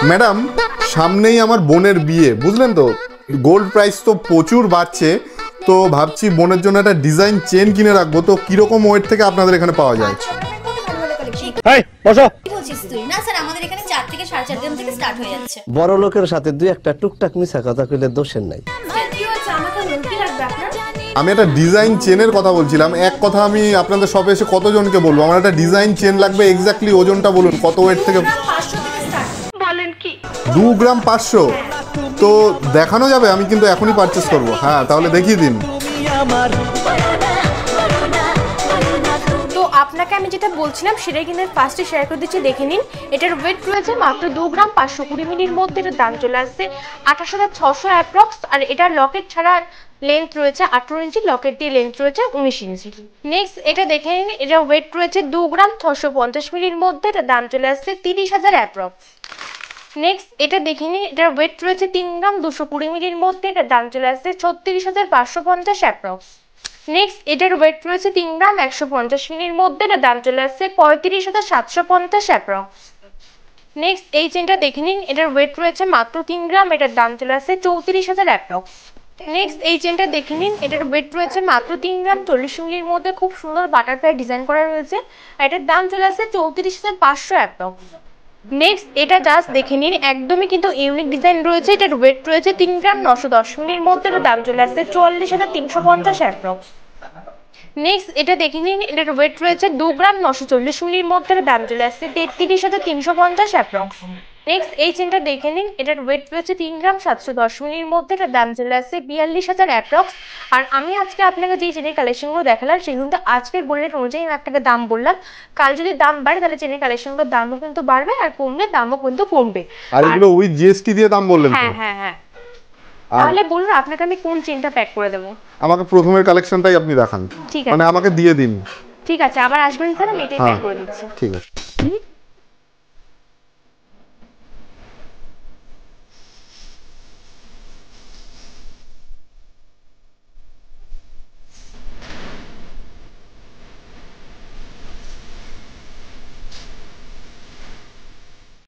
Madam, সামনেই আমার বোনের বিয়ে, বুঝলেন তো, গোল্ড প্রাইস তো প্রচুর বাড়ছে, তো ভাবছি বোনের জন্য একটা ডিজাইন চেন কিনে রাখবো। তো কিরকম ওয়েট থেকে আপনাদের এখানে পাওয়া যায়? বড় লোকের সাথে দুই একটা টুকটাক মিছা কথা কইলে দোষের নাই। আমি একটা ডিজাইন চেনের কথা বলছিলাম। এক কথা আমি আপনাদের শপে এসে কতজনকে বলবো আমার একটা ডিজাইন চেন লাগবে, এক্স্যাক্টলি ওজনটা বলুন কত ওয়েট থেকে? 2 গ্রাম 500। তো দেখানো যাবে? আমি কিন্তু এখনই পারচেস করবো। হ্যাঁ, তাহলে দেখিয়ে দিন। তো আপনাকে আমি যেটা বলছিলাম সেটাই কিন্তু ফার্স্টে শেয়ার করে দিচ্ছি, দেখে নিন। এটার ওয়েট রয়েছে মাত্র 2 গ্রাম 520 মিলির মধ্যে। এটার দাম চলে আসছে 28,600 অ্যাপ্রক্স। আর এটার লকেট ছাড়া লেন্থ রয়েছে 18 ইঞ্চি, লকেট দিয়ে লেন্থ রয়েছে 19 ইঞ্চি। নেক্সট এটা দেখে নিন, এটার ওয়েট রয়েছে 2 গ্রাম 650 মিলির মধ্যে। এটার দাম চলে আসছে 30,000 অ্যাপ্রক্স। নেক্সট এটা দেখে নিন, এটার ওয়েট রয়েছে 3 গ্রাম 220 মিলির মধ্যে। এটার দাম চলে আসছে 36,550 অ্যাপ্রক্স। নেক্সট এটার ওয়েট রয়েছে 3 গ্রাম 150 মিলির মধ্যে। এটার দাম চলে আসছে 35,750 অ্যাপ্রক্স। নেক্সট এই চেনটা দেখে নিন, এটার ওয়েট রয়েছে মাত্র 3 গ্রাম। এটার দাম চলে আসছে 34,000 অ্যাপ্রক্স। নেক্সট এই চেনটা দেখে নিন, এটার ওয়েট রয়েছে মাত্র 3 গ্রাম 40 মিলির মধ্যে। খুব সুন্দর বাটারফ্লাই ডিজাইন করা রয়েছে। আর এটার দাম চলে আসছে 34,500 অ্যাপ্রক্স। নেক্সট এটা জাস্ট দেখে নিন, একদমই কিন্তু ইউনিক ডিজাইন রয়েছে। এটার ওয়েট রয়েছে 3 গ্রাম 910 মিলির মধ্যে। এটার দাম চলে আসছে 44,350 অ্যাপ্রক্স। নেক্সট এটা দেখে নিন, এটার ওয়েট রয়েছে 2 গ্রাম 940 মিলির মধ্যে। এটার দাম চলে আসছে 33,350 অ্যাপ্রক্স। নেক্সট এই চেনটা দেখে নিন, এটার ওয়েট রয়েছে 3 গ্রাম 710 মিলির মধ্যে। এটার দাম চলে আসছে 42,000 অ্যাপ্রক্স। আর আমি আজকে আপনাকে যে চেনের কালেকশনগুলো দেখালাম সেগুলো কিন্তু আজকের বোনের অনুযায়ী আমি আপনাকে দাম বললাম। কাল যদি দাম বাড়ে তাহলে চেনের কালেকশনগুলোর দামও কিন্তু বাড়বে, আর কমলে দামও কিন্তু কমবে। আর এগুলো উইথ জিএসটি দিয়ে দাম বললেন? হ্যাঁ হ্যাঁ হ্যাঁ। তাহলে বলুন আপনাকে আমি কোন চেনটা প্যাক করে দেবো? আমাকে প্রথমের কালেকশনটাই আপনি দেখান। ঠিক আছে, মানে আমাকে দিয়ে দিন। ঠিক আছে, আবার আসবেন স্যার, আমি এটাই প্যাক করে দিচ্ছি। ঠিক আছে।